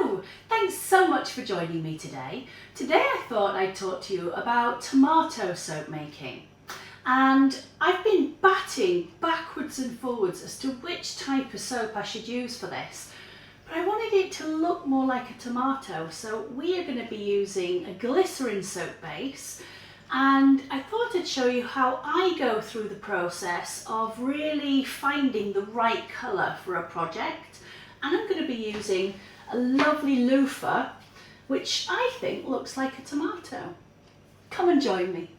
Hello! Thanks so much for joining me today. Today I thought I'd talk to you about tomato soap making. And I've been batting backwards and forwards as to which type of soap I should use for this. But I wanted it to look more like a tomato, so we are going to be using a glycerin soap base. And I thought I'd show you how I go through the process of really finding the right colour for a project. And I'm going to be using a lovely loofah, which I think looks like a tomato. Come and join me.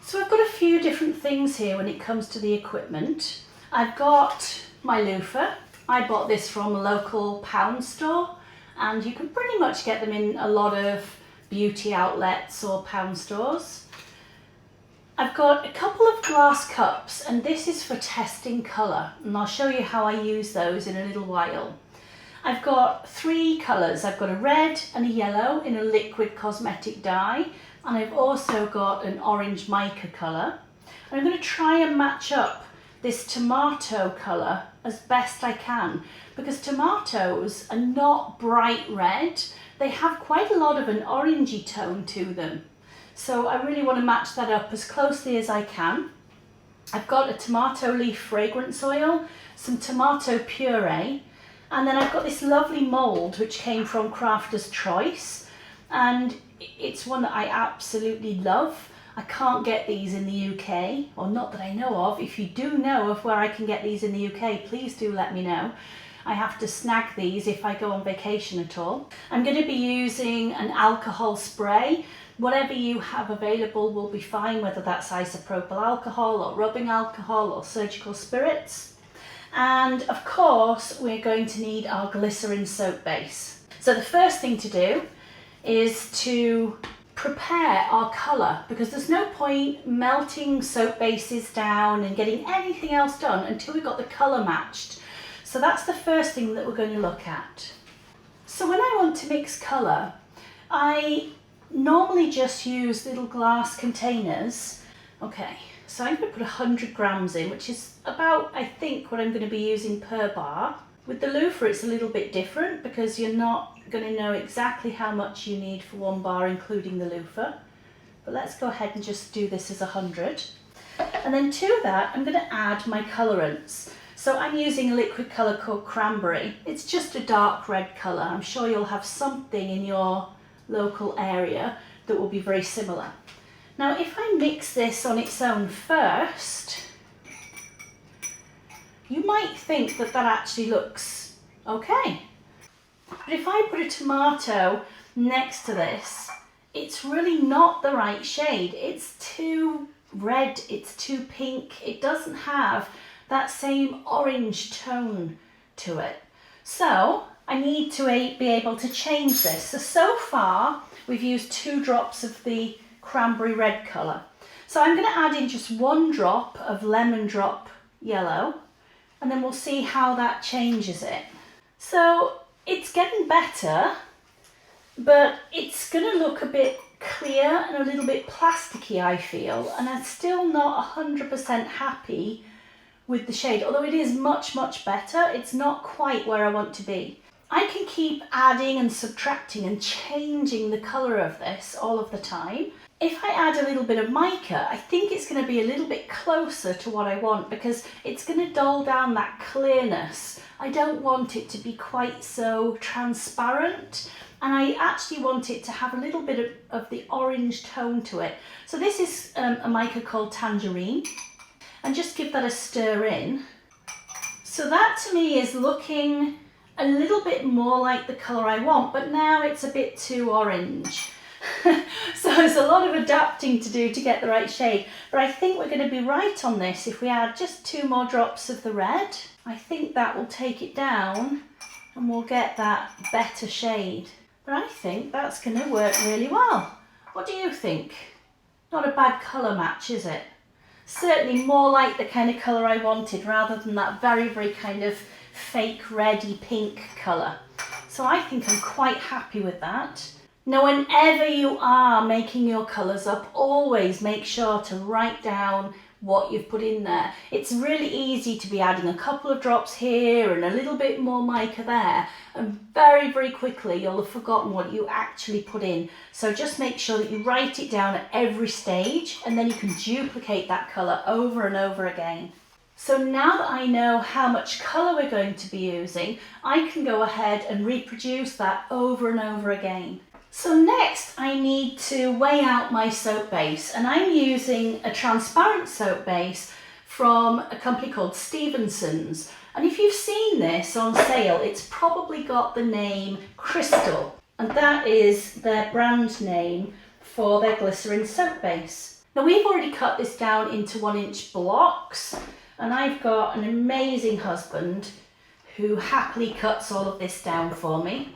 So I've got a few different things here when it comes to the equipment. I've got my loofah. I bought this from a local pound store, and you can pretty much get them in a lot of beauty outlets or pound stores. I've got a couple of glass cups, and this is for testing colour, and I'll show you how I use those in a little while. I've got three colours. I've got a red and a yellow in a liquid cosmetic dye, and I've also got an orange mica colour. And I'm going to try and match up this tomato colour as best I can, because tomatoes are not bright red. They have quite a lot of an orangey tone to them. So I really want to match that up as closely as I can. I've got a tomato leaf fragrance oil, some tomato puree, and then I've got this lovely mould which came from Crafter's Choice, and it's one that I absolutely love. I can't get these in the UK, or not that I know of. If you do know of where I can get these in the UK, please do let me know. I have to snag these if I go on vacation at all. I'm going to be using an alcohol spray. Whatever you have available will be fine, whether that's isopropyl alcohol or rubbing alcohol or surgical spirits. And of course, we're going to need our glycerin soap base. So the first thing to do is to prepare our colour, because there's no point melting soap bases down and getting anything else done until we've got the colour matched. So that's the first thing that we're going to look at. So when I want to mix colour, I normally just use little glass containers. Okay, so I'm going to put 100 grams in, which is about, I think, what I'm going to be using per bar. With the loofah it's a little bit different because you're not going to know exactly how much you need for one bar, including the loofah. But let's go ahead and just do this as 100. And then to that I'm going to add my colorants. So I'm using a liquid colour called Cranberry. It's just a dark red colour. I'm sure you'll have something in your local area that will be very similar. Now if I mix this on its own first, you might think that that actually looks okay. But if I put a tomato next to this, it's really not the right shade. It's too red, it's too pink. It doesn't have that same orange tone to it. So I need to be able to change this. So far we've used 2 drops of the cranberry red colour. So I'm going to add in just 1 drop of lemon drop yellow, and then we'll see how that changes it. So it's getting better, but it's going to look a bit clear and a little bit plasticky, I feel, and I'm still not 100% happy with the shade, although it is much, much better. It's not quite where I want to be. I can keep adding and subtracting and changing the colour of this all of the time. If I add a little bit of mica, I think it's going to be a little bit closer to what I want, because it's going to dull down that clearness. I don't want it to be quite so transparent, and I actually want it to have a little bit of the orange tone to it. So this is a mica called Tangerine, and just give that a stir in. So that to me is looking a little bit more like the colour I want, but now it's a bit too orange. So there's a lot of adapting to do to get the right shade, but I think we're going to be right on this if we add just 2 more drops of the red. I think that will take it down and we'll get that better shade. But I think that's going to work really well. What do you think? Not a bad colour match, is it? Certainly more like the kind of colour I wanted, rather than that very, very kind of fake reddy pink colour. So I think I'm quite happy with that. Now, whenever you are making your colours up, always make sure to write down what you've put in there. It's really easy to be adding a couple of drops here and a little bit more mica there, and very, very quickly you'll have forgotten what you actually put in. So just make sure that you write it down at every stage, and then you can duplicate that colour over and over again. So now that I know how much colour we're going to be using, I can go ahead and reproduce that over and over again. So next I need to weigh out my soap base, and I'm using a transparent soap base from a company called Stevenson's. And if you've seen this on sale, it's probably got the name Crystal, and that is their brand name for their glycerin soap base. Now we've already cut this down into 1-inch blocks, and I've got an amazing husband who happily cuts all of this down for me.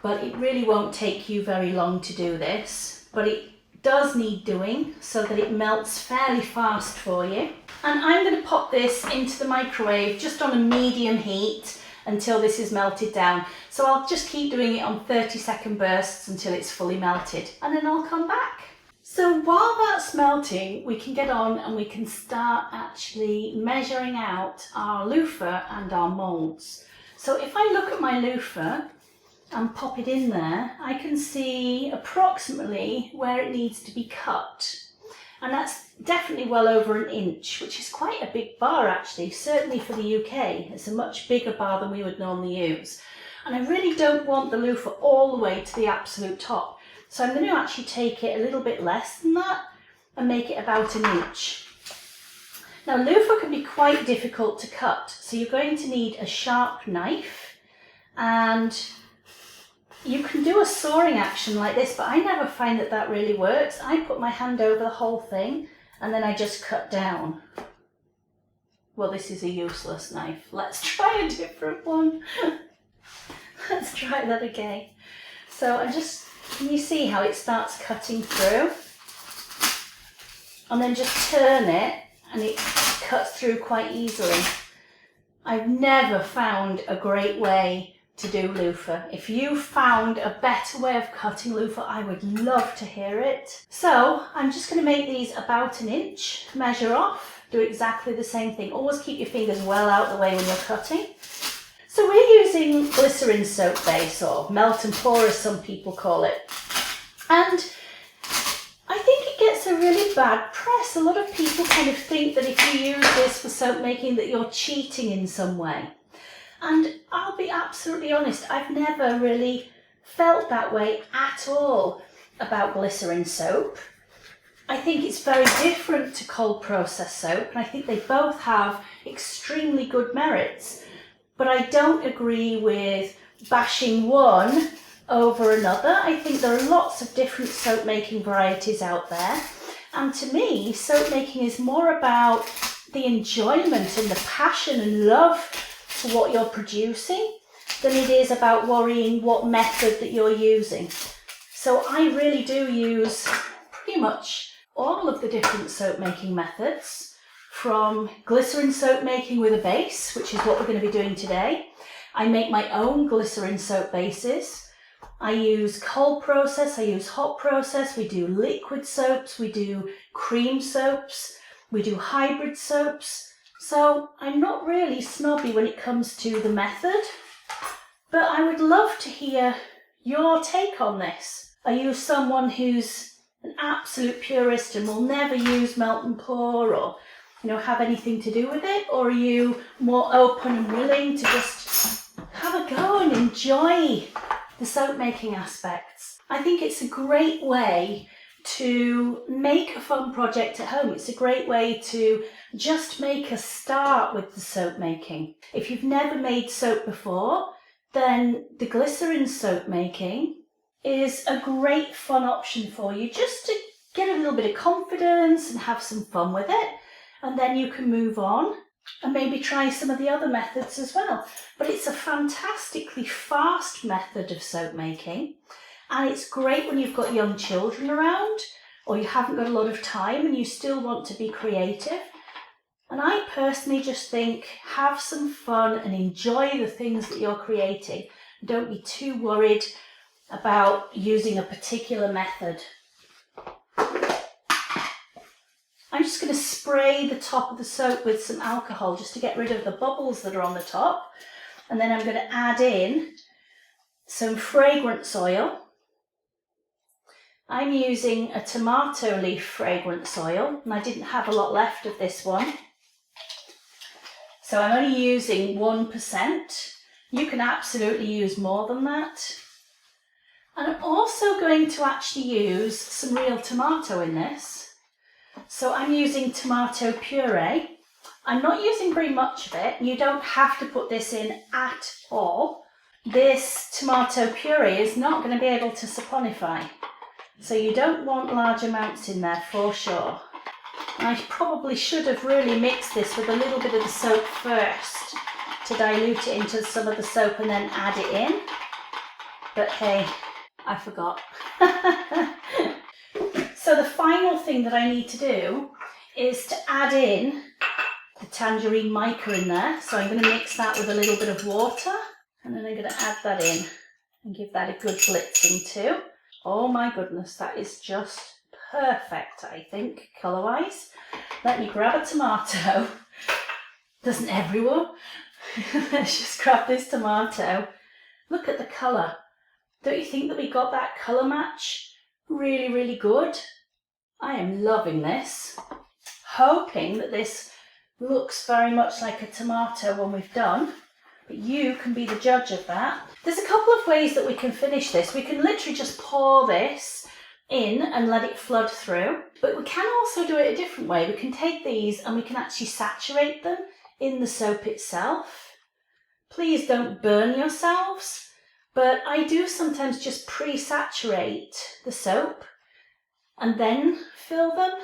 But it really won't take you very long to do this, but it does need doing so that it melts fairly fast for you. And I'm going to pop this into the microwave just on a medium heat until this is melted down. So I'll just keep doing it on 30-second bursts until it's fully melted, and then I'll come back. So while that's melting, we can get on and we can start actually measuring out our loofah and our moulds. So if I look at my loofah and pop it in there, I can see approximately where it needs to be cut. And that's definitely well over 1 inch, which is quite a big bar actually, certainly for the UK. It's a much bigger bar than we would normally use. And I really don't want the loofah all the way to the absolute top. So I'm going to actually take it a little bit less than that and make it about 1 inch. Now loofah can be quite difficult to cut, so you're going to need a sharp knife, and you can do a sawing action like this, but I never find that that really works. I put my hand over the whole thing and then I just cut down. Well, this is a useless knife. Let's try a different one. Let's try that again. So can you see how it starts cutting through? And then just turn it and it cuts through quite easily. I've never found a great way to do loofah. If you found a better way of cutting loofah, I would love to hear it. So I'm just going to make these about 1 inch, measure off, do exactly the same thing. Always keep your fingers well out the way when you're cutting. So we're using glycerin soap base, or melt and pour as some people call it. And I think it gets a really bad press. A lot of people kind of think that if you use this for soap making that you're cheating in some way. And I'll be absolutely honest, I've never really felt that way at all about glycerin soap. I think it's very different to cold process soap, and I think they both have extremely good merits. But I don't agree with bashing one over another. I think there are lots of different soap making varieties out there. And to me, soap making is more about the enjoyment and the passion and love for what you're producing than it is about worrying what method that you're using. So I really do use pretty much all of the different soap making methods, from glycerin soap making with a base, which is what we're going to be doing today. I make my own glycerin soap bases. I use cold process, I use hot process, we do liquid soaps, we do cream soaps, we do hybrid soaps. So I'm not really snobby when it comes to the method, but I would love to hear your take on this. Are you someone who's an absolute purist and will never use melt and pour, or have anything to do with it? Or are you more open and willing to just have a go and enjoy the soap making aspects? I think it's a great way to make a fun project at home. It's a great way to just make a start with the soap making. If you've never made soap before, then the glycerin soap making is a great fun option for you, just to get a little bit of confidence and have some fun with it. And then you can move on and maybe try some of the other methods as well. But it's a fantastically fast method of soap making, and it's great when you've got young children around, or you haven't got a lot of time and you still want to be creative. And I personally just think, have some fun and enjoy the things that you're creating. Don't be too worried about using a particular method. I'm just going to spray the top of the soap with some alcohol just to get rid of the bubbles that are on the top. And then I'm going to add in some fragrance oil. I'm using a tomato leaf fragrance oil, and I didn't have a lot left of this one. So I'm only using 1%. You can absolutely use more than that. And I'm also going to actually use some real tomato in this. So I'm using tomato puree. I'm not using very much of it. You don't have to put this in at all. This tomato puree is not going to be able to saponify. So you don't want large amounts in there for sure. I probably should have really mixed this with a little bit of the soap first to dilute it into some of the soap and then add it in. But hey, I forgot. So the final thing that I need to do is to add in the tangerine mica in there. So I'm going to mix that with a little bit of water, and then I'm going to add that in and give that a good blitzing too. Oh my goodness, that is just perfect, I think, colour-wise. Let me grab a tomato. Doesn't everyone? Let's just grab this tomato. Look at the colour. Don't you think that we got that colour match really, really good? I am loving this. Hoping that this looks very much like a tomato when we've done, but you can be the judge of that. There's a couple of ways that we can finish this. We can literally just pour this in and let it flood through, but we can also do it a different way. We can take these and we can actually saturate them in the soap itself. Please don't burn yourselves, but I do sometimes just pre-saturate the soap and then fill them,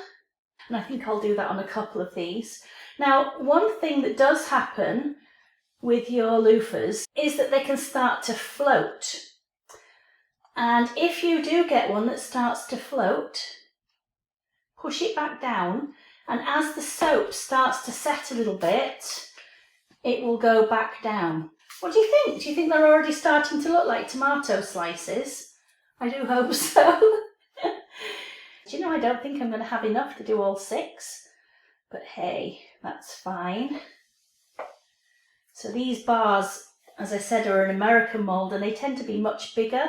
and I think I'll do that on a couple of these. Now, one thing that does happen with your loofahs is that they can start to float. And if you do get one that starts to float, push it back down, and as the soap starts to set a little bit, it will go back down. What do you think? Do you think they're already starting to look like tomato slices? I do hope so. Do you know, I don't think I'm going to have enough to do all 6, but hey, that's fine. So these bars, as I said, are an American mould, and they tend to be much bigger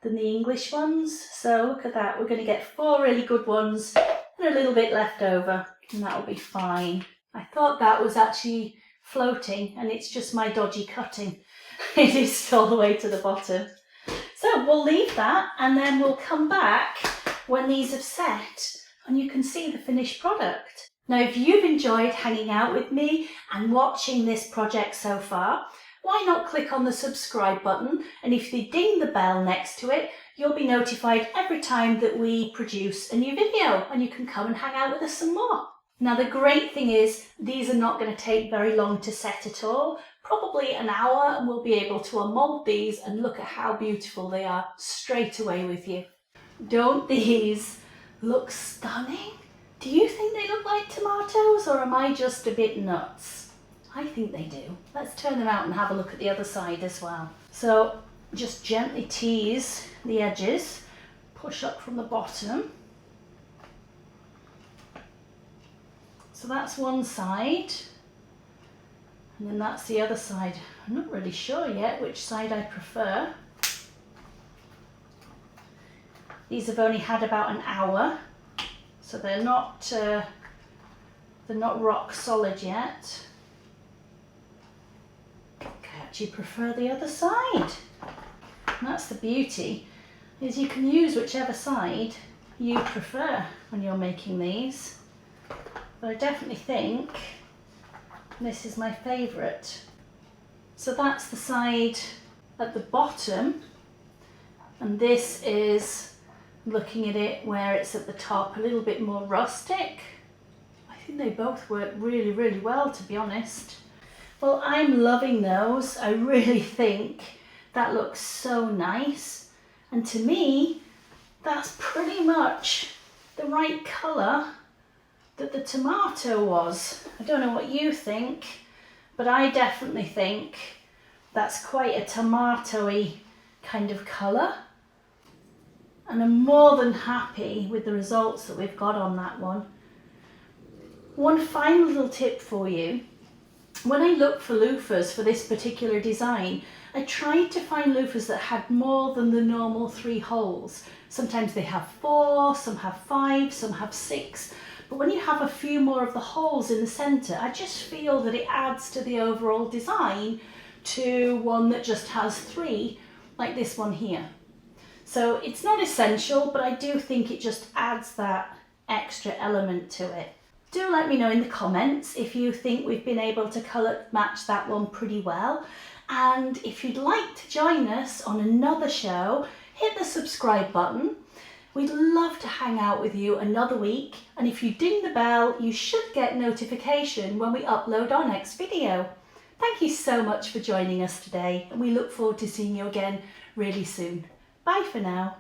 than the English ones. So look at that, we're going to get 4 really good ones and a little bit left over, and that'll be fine. I thought that was actually floating, and it's just my dodgy cutting. It is all the way to the bottom. So we'll leave that, and then we'll come back when these have set and you can see the finished product. Now, if you've enjoyed hanging out with me and watching this project so far, why not click on the subscribe button, and if you ding the bell next to it, you'll be notified every time that we produce a new video, and you can come and hang out with us some more. Now, the great thing is these are not going to take very long to set at all, probably an hour, and we'll be able to unmold these and look at how beautiful they are straight away with you. Don't these look stunning? Do you think they look like tomatoes, or am I just a bit nuts? I think they do. Let's turn them out and have a look at the other side as well. So just gently tease the edges, push up from the bottom. So that's one side, and then that's the other side. I'm not really sure yet which side I prefer. These have only had about an hour, so they're not rock solid yet. I actually prefer the other side. And that's the beauty, is you can use whichever side you prefer when you're making these. But I definitely think this is my favourite. So that's the side at the bottom, and this is looking at it where it's at the top, a little bit more rustic. I think they both work really, really well, to be honest. Well, I'm loving those. I really think that looks so nice. And to me, that's pretty much the right colour that the tomato was. I don't know what you think, but I definitely think that's quite a tomatoey kind of colour. And I'm more than happy with the results that we've got on that one. One final little tip for you. When I looked for loofahs for this particular design, I tried to find loofahs that had more than the normal 3 holes. Sometimes they have 4, some have 5, some have 6. But when you have a few more of the holes in the centre, I just feel that it adds to the overall design to one that just has 3, like this one here. So it's not essential, but I do think it just adds that extra element to it. Do let me know in the comments if you think we've been able to colour match that one pretty well. And if you'd like to join us on another show, hit the subscribe button. We'd love to hang out with you another week. And if you ding the bell, you should get notification when we upload our next video. Thank you so much for joining us today, and we look forward to seeing you again really soon. Bye for now.